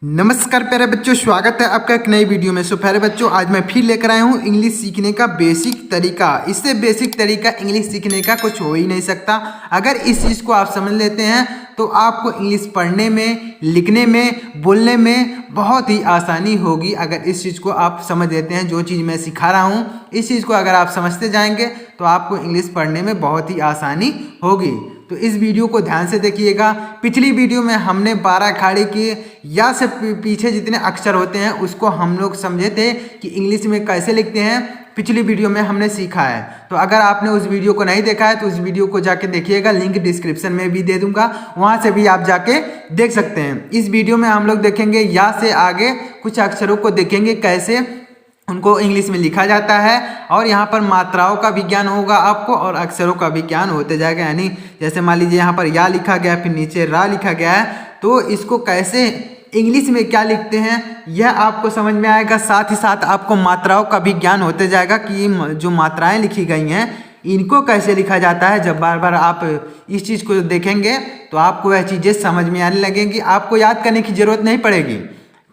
नमस्कार प्यारे बच्चों, स्वागत है आपका एक नई वीडियो में। प्यारे बच्चों, आज मैं फिर लेकर आया हूँ इंग्लिश सीखने का बेसिक तरीका। इससे बेसिक तरीका इंग्लिश सीखने का कुछ हो ही नहीं सकता। अगर इस चीज़ को आप समझ लेते हैं तो आपको इंग्लिश पढ़ने में, लिखने में, बोलने में बहुत ही आसानी होगी। अगर इस चीज़ को आप समझ लेते हैं, जो चीज़ मैं सिखा रहा हूँ, इस चीज़ को अगर आप समझते जाएंगे तो आपको इंग्लिश पढ़ने में बहुत ही आसानी होगी। तो इस वीडियो को ध्यान से देखिएगा। पिछली वीडियो में हमने 12 खाड़ी के या से पीछे जितने अक्षर होते हैं उसको हम लोग समझे थे कि इंग्लिश में कैसे लिखते हैं। पिछली वीडियो में हमने सीखा है। तो अगर आपने उस वीडियो को नहीं देखा है तो उस वीडियो को जाके देखिएगा, लिंक डिस्क्रिप्शन में भी दे दूंगा, वहां से भी आप जाके देख सकते हैं। इस वीडियो में हम लोग देखेंगे या से आगे कुछ अक्षरों को देखेंगे कैसे उनको इंग्लिश में लिखा जाता है, और यहाँ पर मात्राओं का भी ज्ञान होगा आपको और अक्षरों का भी ज्ञान होते जाएगा। यानी जैसे मान लीजिए यहाँ पर या लिखा गया, फिर नीचे रा लिखा गया है, तो इसको कैसे इंग्लिश में क्या लिखते हैं यह आपको समझ में आएगा। साथ ही साथ आपको मात्राओं का भी ज्ञान होते जाएगा कि जो मात्राएं लिखी गई हैं इनको कैसे लिखा जाता है। जब बार बार आप इस चीज़ को देखेंगे तो आपको वह चीज़ें समझ में आने लगेंगी। आपको याद करने की ज़रूरत नहीं पड़ेगी,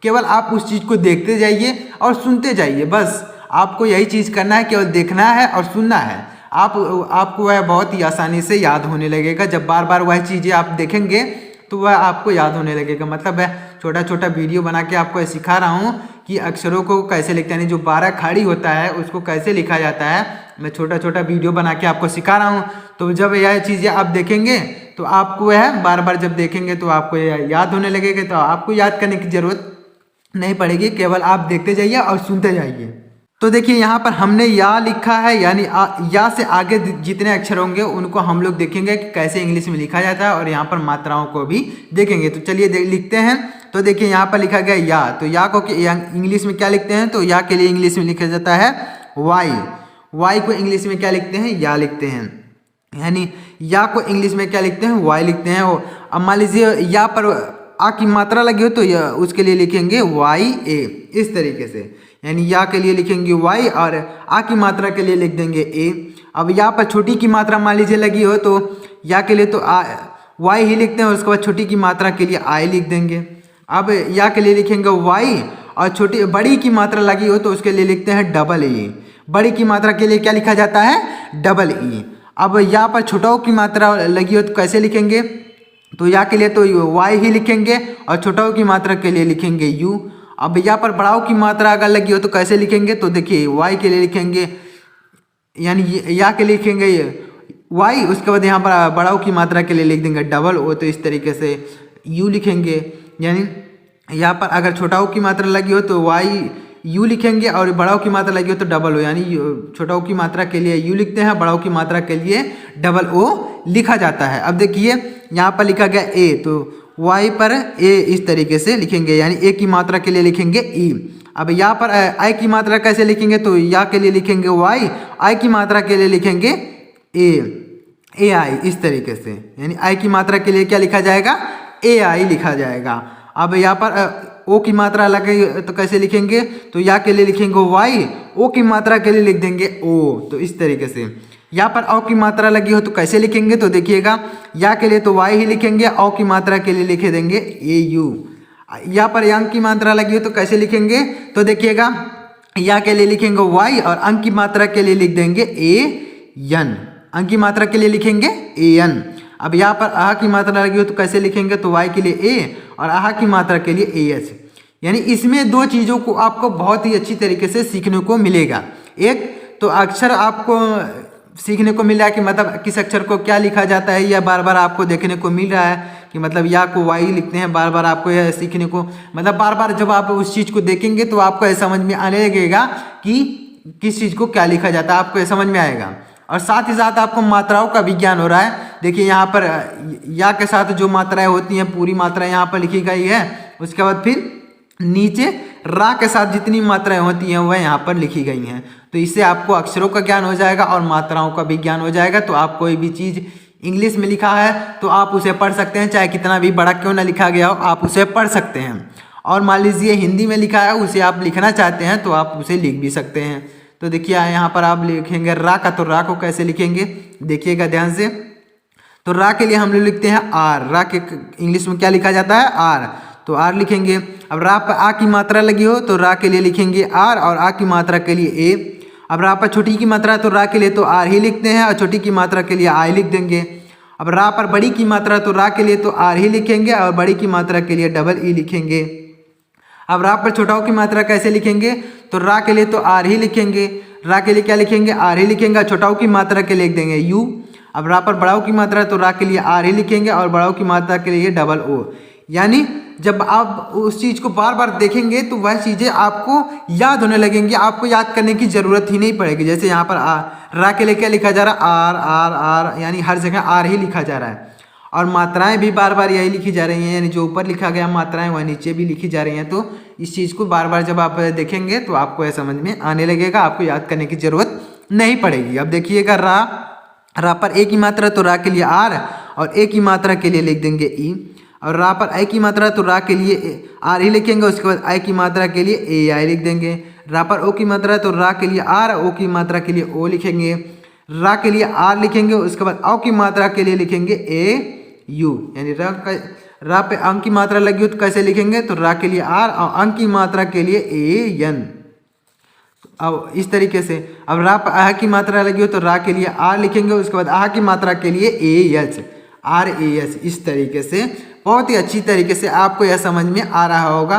केवल आप उस चीज़ को देखते जाइए और सुनते जाइए। बस आपको यही चीज़ करना है, केवल देखना है और सुनना है। आपको वह बहुत ही आसानी से याद होने लगेगा। जब बार बार वह चीज़ें आप देखेंगे तो वह आपको याद होने लगेगा। मतलब वह छोटा छोटा वीडियो बना के आपको सिखा रहा हूँ कि अक्षरों को कैसे लिखते हैं, जो 12 खाड़ी होता है उसको कैसे लिखा जाता है। मैं छोटा छोटा वीडियो बना के आपको सिखा रहा हूँ। तो जब यह चीज़ें आप देखेंगे तो आपको वह बार बार जब देखेंगे तो आपको याद होने लगेगा। तो आपको याद करने की ज़रूरत नहीं पड़ेगी, केवल आप देखते जाइए और सुनते जाइए। तो देखिए यहाँ पर हमने या लिखा है, यानी या से आगे जितने अक्षर होंगे उनको हम लोग देखेंगे कि कैसे इंग्लिश में लिखा जाता है, और यहाँ पर मात्राओं को भी देखेंगे। तो चलिए लिखते हैं। तो देखिए यहाँ पर लिखा गया या, तो या को इंग्लिश में क्या लिखते हैं, तो या के लिए इंग्लिश में लिखा जाता है वाई। वाई को इंग्लिश में क्या लिखते हैं, या लिखते हैं। यानी या को इंग्लिश में क्या लिखते हैं, वाई लिखते हैं। अब मान लीजिए या पर आ की मात्रा लगी हो तो उसके लिए लिखेंगे वाई ए, इस तरीके से। यानी या के लिए लिखेंगे वाई और आ की मात्रा के लिए लिख देंगे ए। अब या पर छोटी की मात्रा मान लीजिए लगी हो तो या के लिए तो वाई ही लिखते हैं, उसके बाद छोटी की मात्रा के लिए आई लिख देंगे। अब या के लिए लिखेंगे वाई और बड़ी की मात्रा लगी हो तो उसके लिए लिखते हैं डबल ई। बड़ी की मात्रा के लिए क्या लिखा जाता है, डबल ई। अब या पर छोटाओं की मात्रा लगी हो तो कैसे लिखेंगे, तो या के लिए तो वाई ही लिखेंगे और छोटाओं की मात्रा के लिए लिखेंगे यू। अब या पर बड़ाओं की मात्रा अगर लगी हो तो कैसे लिखेंगे, तो देखिए वाई के लिए लिखेंगे, यानी या के लिए लिखेंगे वाई, उसके बाद यहाँ पर बड़ाओं की मात्रा के लिए लिख देंगे डबल ओ। तो इस तरीके से यू लिखेंगे। यानी यहाँ पर अगर छोटाओं की मात्रा लगी हो तो वाई यू लिखेंगे और बड़ाओं की मात्रा लगी हो तो डबल ओ। यानी छोटाओं की मात्रा के लिए यू लिखते हैं, बड़ाओं की मात्रा के लिए डबल ओ लिखा जाता है। अब देखिए यहाँ पर लिखा गया ए, तो वाई पर ए इस तरीके से लिखेंगे, यानी ए की मात्रा के लिए लिखेंगे ई। अब यहाँ पर आई की मात्रा कैसे लिखेंगे, तो या के लिए लिखेंगे वाई, आई की मात्रा के लिए लिखेंगे ए आई, इस तरीके से। यानी आई की मात्रा के लिए क्या लिखा जाएगा, ए आई लिखा जाएगा। अब यहाँ पर ओ की मात्रा लगे तो कैसे लिखेंगे, तो या के लिए लिखेंगे वाई, ओ की मात्रा के लिए लिख देंगे ओ। तो इस तरीके से यहाँ पर औ की मात्रा लगी हो तो कैसे लिखेंगे, तो देखिएगा या के लिए तो वाई ही लिखेंगे, औ की मात्रा के लिए लिखे देंगे ए यू। यहाँ पर अंक की मात्रा लगी हो तो कैसे लिखेंगे, तो देखिएगा या के लिए लिखेंगे वाई और अंक की मात्रा के लिए लिख देंगे ए एन। अंक की मात्रा के लिए लिखेंगे ए एन। अब यहाँ पर आह की मात्रा लगी हो तो कैसे लिखेंगे, तो वाई के लिए ए और आह की मात्रा के लिए ए एच। यानी इसमें दो चीज़ों को आपको बहुत ही अच्छी तरीके से सीखने को मिलेगा। एक तो अक्षर आपको सीखने को मिल रहा है कि मतलब किस अक्षर को क्या लिखा जाता है, या बार बार आपको देखने को मिल रहा है कि मतलब या को वाई लिखते हैं। बार बार आपको यह सीखने को, मतलब बार बार जब आप उस चीज़ को देखेंगे तो आपको यह समझ में आने लगेगा कि किस चीज़ को क्या लिखा जाता है, आपको यह समझ में आएगा। और साथ ही साथ आपको मात्राओं का भी ज्ञान हो रहा है। देखिए यहाँ पर या के साथ जो मात्राएं होती हैं पूरी मात्रा यहाँ पर लिखी गई है, उसके बाद फिर नीचे रा के साथ जितनी मात्राएं होती हैं वह यहाँ पर लिखी गई हैं। तो इससे आपको अक्षरों का ज्ञान हो जाएगा और मात्राओं का भी ज्ञान हो जाएगा। तो आप कोई भी चीज़ इंग्लिश में लिखा है तो आप उसे पढ़ सकते हैं, चाहे कितना भी बड़ा क्यों ना लिखा गया हो, आप उसे पढ़ सकते हैं। और मान लीजिए हिंदी में लिखा है, उसे आप लिखना चाहते हैं तो आप उसे लिख भी सकते हैं। तो देखिए यहाँ पर आप लिखेंगे रा का, तो रा को कैसे लिखेंगे देखिएगा ध्यान से। तो रा के लिए हम लोग लिखते हैं आर। रा के इंग्लिश में क्या लिखा जाता है, आर। तो आर लिखेंगे। अब रा पर आ की मात्रा लगी हो तो रा के लिए लिखेंगे आर और आ की मात्रा के लिए ए। अब रा पर छोटी की मात्रा तो रा के लिए तो आर ही लिखते हैं और छोटी की मात्रा के लिए आई लिख देंगे। अब रा पर बड़ी की मात्रा तो रा के लिए तो आर ही लिखेंगे और बड़ी की मात्रा के लिए डबल ई लिखेंगे। अब रा पर छोटाओं की मात्रा कैसे लिखेंगे, तो रा के लिए तो आर ही लिखेंगे, रा के लिए क्या लिखेंगे आर ही लिखेंगे, छोटाओं की मात्रा के लिए लिख देंगे यू। अब रा पर बड़ाओं की मात्रा तो रा के लिए आर ही लिखेंगे और बड़ाओं की मात्रा के लिए डबल ओ। यानी जब आप उस चीज़ को बार बार देखेंगे तो वह चीज़ें आपको याद होने लगेंगी, आपको याद करने की ज़रूरत ही नहीं पड़ेगी। जैसे यहाँ पर रा के लिए क्या लिखा जा रहा है आर आर आर, यानी हर जगह आर ही लिखा जा रहा है। और मात्राएं भी बार बार यही लिखी जा रही हैं, यानी जो ऊपर लिखा गया मात्राएं वह नीचे भी लिखी जा रही हैं। तो इस चीज़ को बार बार जब आप देखेंगे तो आपको यह समझ में आने लगेगा, आपको याद करने की ज़रूरत नहीं पड़ेगी। अब देखिएगा रा पर ए की मात्रा तो रा के लिए आर और ए की मात्रा के लिए लिख देंगे ई। और रा पर आई की मात्रा तो रा के लिए आर ही लिखेंगे, उसके बाद आई की मात्रा के लिए ए आई लिख देंगे। रा पर ओ की मात्रा तो रा के लिए आर, ओ की मात्रा के लिए ओ लिखेंगे। रा के लिए आर लिखेंगे, उसके बाद औ की मात्रा के लिए लिखेंगे ए यू। यानी रा पे अंक की मात्रा लगी हो तो कैसे लिखेंगे, तो रा के लिए आर और अंक की मात्रा के लिए ए एन। अब इस तरीके से अब रा पर आह की मात्रा लगी हो तो रा के लिए आर लिखेंगे, उसके बाद आह की मात्रा के लिए A H, R A H. इस तरीके से बहुत ही अच्छी तरीके से आपको यह समझ में आ रहा होगा।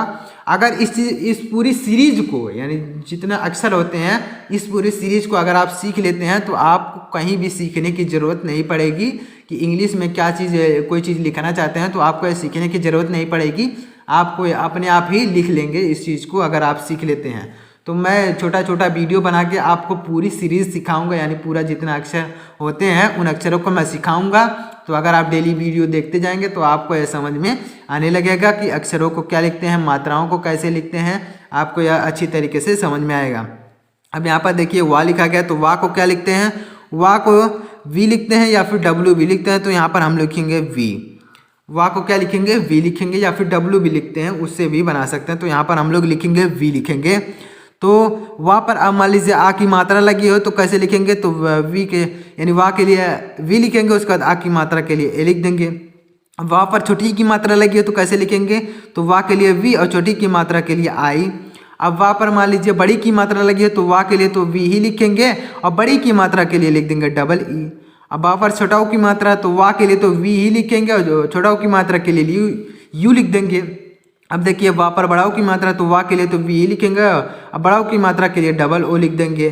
अगर इस पूरी सीरीज को, यानी जितना अक्षर होते हैं इस पूरी सीरीज को अगर आप सीख लेते हैं तो आपको कहीं भी सीखने की ज़रूरत नहीं पड़ेगी कि इंग्लिश में क्या चीज़ कोई चीज़ लिखना चाहते हैं तो आपको सीखने की ज़रूरत नहीं पड़ेगी, आपको अपने आप ही लिख लेंगे इस चीज़ को अगर आप सीख लेते हैं। तो मैं छोटा छोटा वीडियो बना के आपको पूरी सीरीज़ सिखाऊंगा, यानी पूरा जितना अक्षर होते हैं उन अक्षरों को मैं सिखाऊंगा। तो अगर आप डेली वीडियो देखते जाएंगे तो आपको यह समझ में आने लगेगा कि अक्षरों को क्या लिखते हैं, मात्राओं को कैसे लिखते हैं, आपको यह अच्छी तरीके से समझ में आएगा। अब यहाँ पर देखिए वाह लिखा गया, तो वाह को क्या लिखते हैं, वाह को वी लिखते हैं या फिर डब्ल्यू भी लिखते हैं। तो यहाँ पर हम लिखेंगे वी। वाह को क्या लिखेंगे, वी लिखेंगे, या फिर डब्ल्यू भी लिखते हैं, उससे भी बना सकते हैं। तो यहाँ पर हम लोग लिखेंगे वी लिखेंगे। तो वाह पर अब मान लीजिए आ की मात्रा लगी हो तो कैसे लिखेंगे, तो वी के यानी वाह के लिए वी लिखेंगे, उसके बाद आ की मात्रा के लिए ए लिख देंगे। वाह पर छोटी की मात्रा लगी हो तो कैसे लिखेंगे, तो वाह के लिए वी और छोटी की मात्रा के लिए आई। अब वाह पर मान लीजिए बड़ी की मात्रा लगी है तो वाह के लिए तो वी ही लिखेंगे और बड़ी की मात्रा के लिए लिख देंगे डबल ई। अब वाह पर छोटाओं की मात्रा तो वाह के लिए तो वी ही लिखेंगे और छोटाओं की मात्रा के लिए यू लिख देंगे। अब देखिए वाह पर बड़ाओं की मात्रा तो वाह के लिए तो वी ही लिखेंगे और बड़ाओं की मात्रा के लिए डबल ओ लिख देंगे।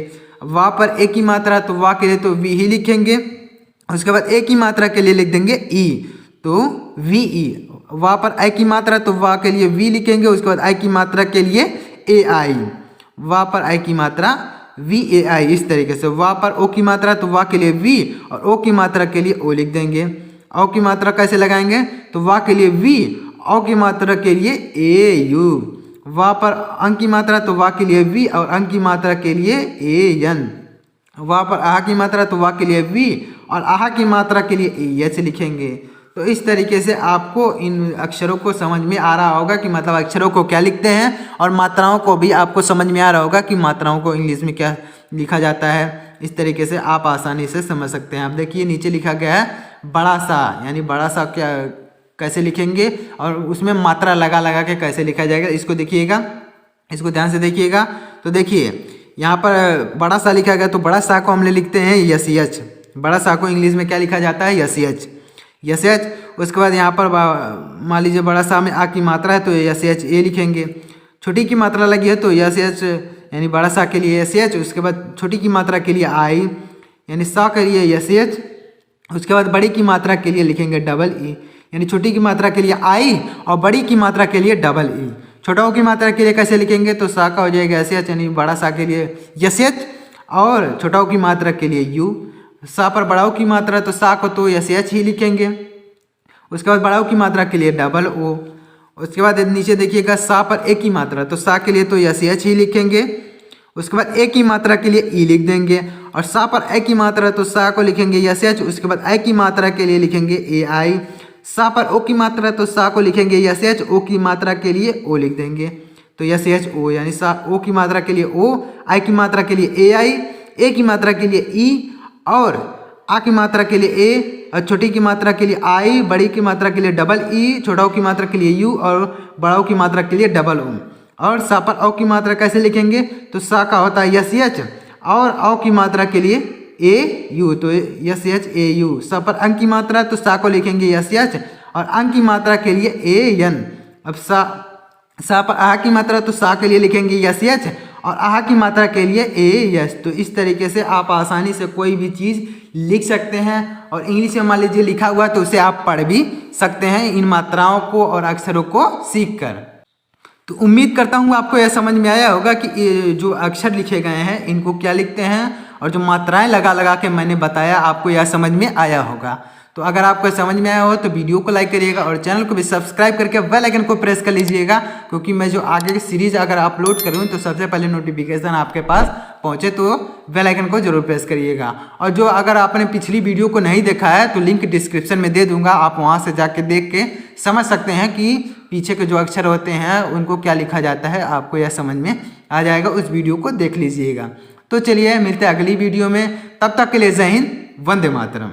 वाह पर ए की मात्रा तो वाह के लिए तो वी ही लिखेंगे, उसके बाद ए की मात्रा के लिए लिख देंगे ई, तो वी ई। वाह पर आई की मात्रा तो वाह के लिए वी लिखेंगे, उसके बाद आई की मात्रा के लिए ए आई। वाह पर आई की मात्रा वी ए आई। इस तरीके से वाह पर ओ की मात्रा तो वाह के लिए वी और ओ की मात्रा के लिए ओ लिख देंगे। ओ की मात्रा कैसे लगाएंगे, तो वाह के लिए वी, औ की मात्रा के लिए ए यू। वाह पर अंक की मात्रा तो वाह के लिए वी और अंक की मात्रा के लिए ए एन। वाह पर आह की मात्रा तो वाह के लिए वी और आह की मात्रा के लिए ए एच लिखेंगे। तो इस तरीके से आपको इन अक्षरों को समझ में आ रहा होगा कि मतलब अक्षरों को क्या लिखते हैं, और मात्राओं को भी आपको समझ में आ रहा होगा कि मात्राओं को इंग्लिश में क्या लिखा जाता है। इस तरीके से आप आसानी से समझ सकते हैं। अब देखिए नीचे लिखा गया है बड़ा सा, यानी बड़ा सा क्या कैसे लिखेंगे और उसमें मात्रा लगा लगा के कैसे लिखा जाएगा, इसको देखिएगा, इसको ध्यान से देखिएगा। तो देखिए यहाँ पर बड़ा सा लिखा गया, तो बड़ा सा को हम लिखते हैं यस एच। बड़ा सा को इंग्लिश में क्या लिखा जाता है, यस एच, यस एच। उसके बाद यहाँ पर मान लीजिए बड़ा सा में आ की मात्रा है तो यस एच ए लिखेंगे। छोटी की मात्रा लगी है तो यस एच, यानी बड़ा सा के लिए यस एच, उसके बाद छोटी की मात्रा के लिए आई, यानी सा के लिए यस एच, उसके बाद बड़ी की मात्रा के लिए लिखेंगे डबल ई, यानी छोटी की मात्रा के लिए आई और बड़ी की मात्रा के लिए डबल ई। छोटाओं की मात्रा के लिए कैसे लिखेंगे, तो सा का हो जाएगा एस एच, यानी बड़ा सा के लिए यस एच और छोटाओं की मात्रा के लिए यू। सा पर बड़ाओं की मात्रा तो सा को तो एस एच ही लिखेंगे, उसके बाद बड़ाओं की मात्रा के लिए डबल ओ। उसके बाद नीचे देखिएगा सा पर ए की मात्रा तो सा के लिए तो एस एच ही लिखेंगे, उसके बाद ए की मात्रा के लिए ई लिख देंगे। और सा पर ए की मात्रा तो सा को लिखेंगे एस एच, उसके बाद ए की मात्रा के लिए लिखेंगे ए आई। सा पर ओ की मात्रा तो सा को लिखेंगे एस एच, ओ की मात्रा के लिए ओ लिख देंगे, तो एस एच ओ, यानी सा ओ की मात्रा के लिए ओ, आई की मात्रा के लिए ए आई, ए की मात्रा के लिए ई और आ की मात्रा के लिए ए छोटी की मात्रा के लिए आई, बड़ी की मात्रा के लिए डबल ई, छोटा की मात्रा के लिए यू और बड़ा की मात्रा के लिए डबल ओ। और सा पर औ की मात्रा कैसे लिखेंगे, तो सा का होता है यस एच और औ की मात्रा के लिए ए यू, तो यस एच ए यू। सा पर अंक की मात्रा, तो सा को लिखेंगे यस एच और अंक की मात्रा के लिए ए एन। अब सा पर आहा की मात्रा, तो सा के लिए लिखेंगे यस एच और आहा की मात्रा के लिए ए यस। तो इस तरीके से आप आसानी से कोई भी चीज़ लिख सकते हैं और इंग्लिश में मान लीजिए लिखा हुआ तो उसे आप पढ़ भी सकते हैं इन मात्राओं को और अक्षरों को सीख कर। तो उम्मीद करता हूँ आपको यह समझ में आया होगा कि ये जो अक्षर लिखे गए हैं इनको क्या लिखते हैं और जो मात्राएं लगा लगा के मैंने बताया आपको यह समझ में आया होगा। तो अगर आपको समझ में आया हो तो वीडियो को लाइक करिएगा और चैनल को भी सब्सक्राइब करके बेल आइकन को प्रेस कर लीजिएगा, क्योंकि मैं जो आगे की सीरीज अगर अपलोड करूँ तो सबसे पहले नोटिफिकेशन आपके पास पहुँचे, तो बेल आइकन को जरूर प्रेस करिएगा। और जो अगर आपने पिछली वीडियो को नहीं देखा है तो लिंक डिस्क्रिप्शन में दे दूंगा, आप वहाँ से जाके देख के समझ सकते हैं कि पीछे के जो अक्षर होते हैं उनको क्या लिखा जाता है, आपको यह समझ में आ जाएगा। उस वीडियो को देख लीजिएगा। तो चलिए मिलते हैं अगली वीडियो में, तब तक के लिए जय हिंद, वंदे मातरम।